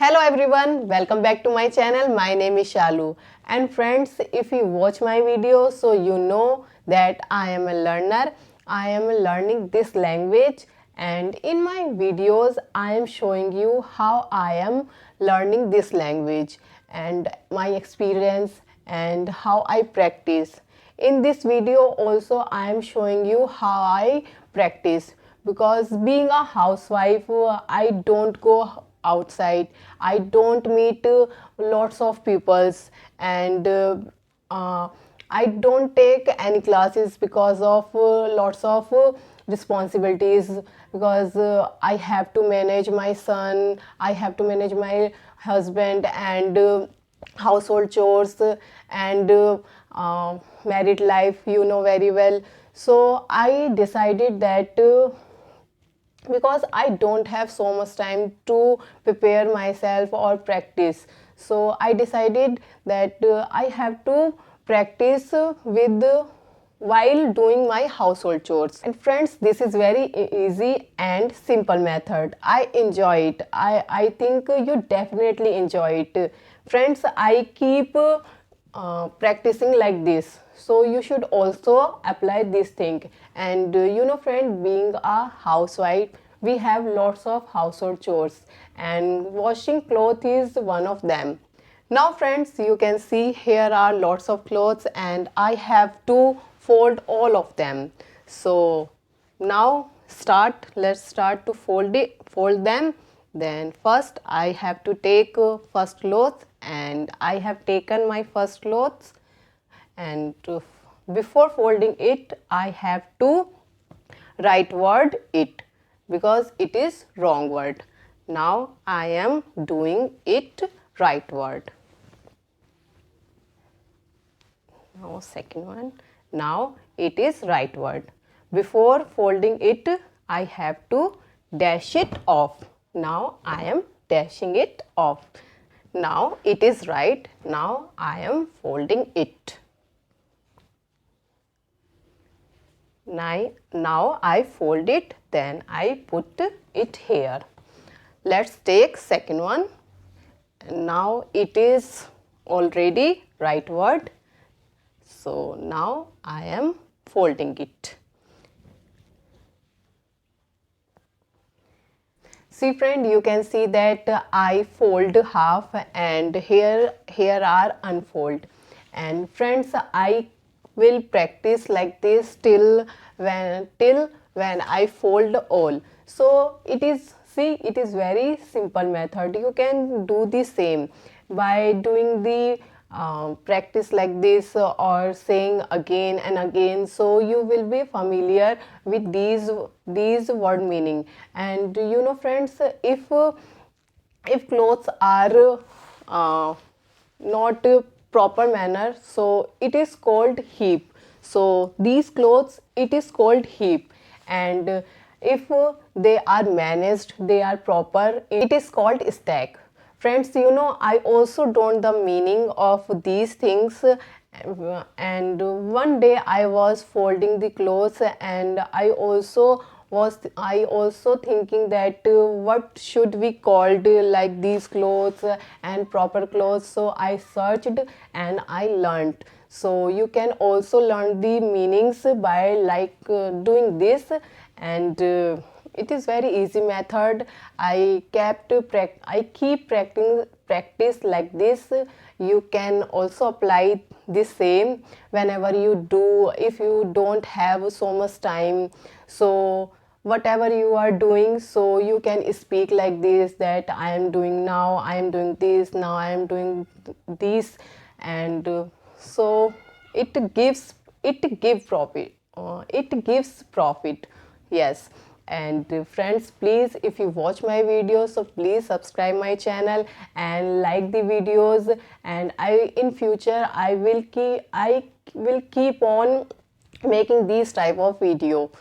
Hello everyone, welcome back to my channel. My name is Shalu. And friends, if you watch my video, so you know that I am a learner. I am learning this language, and in my videos I am showing you how I am learning this language and my experience and how I practice. In this video also I am showing you how I practice, because being a housewife, I don't go outside, I don't meet lots of peoples, and I don't take any classes because of lots of responsibilities, because I have to manage my son, I have to manage my husband, and household chores, and married life, you know very well. So I decided that because I don't have so much time to prepare myself or practice, so I decided that I have to practice with while doing my household chores. And friends, this is very easy and simple method. I enjoy it. I think you definitely enjoy it. Friends, I keep practicing like this, so you should also apply this thing. And friend, being a housewife, we have lots of household chores, and washing clothes is one of them. Now friends, you can see here are lots of clothes and I have to fold all of them. So now let's start to fold them. Then first I have to take first cloth, and I have taken my first clothes, and before folding it I have to right word it, because it is wrong word. Now I am doing it right word. Now second one. Now it is right word. Before folding it I have to dash it off. Now I am dashing it off. Now it is right. Now I am folding it. Now I fold it, then I put it here. Let's take second one. Now it is already right word, so now I am folding it. See friend, you can see that I fold half, and here are unfold. And friends, I will practice like this till when I fold all. So it is very simple method. You can do the same by doing the practice like this, or saying again and again, so you will be familiar with these word meaning. And friends, if clothes are not proper manner, so it is called heap. So these clothes, it is called heap. And if they are managed, they are proper, it is called stack. Friends, I also don't the meaning of these things. And one day I was folding the clothes, and I also thinking that what should we called like these clothes and proper clothes. So I searched and I learned. So you can also learn the meanings by doing this. And it is very easy method. I keep practice like this. You can also apply the same whenever you do, if you don't have so much time. So whatever you are doing, so you can speak like this, that I am doing, now I am doing this, now I am doing this. And so it gives profit. It gives profit. Yes. And friends, please, if you watch my videos, so please subscribe my channel and like the videos. And in future I will keep on making these type of video.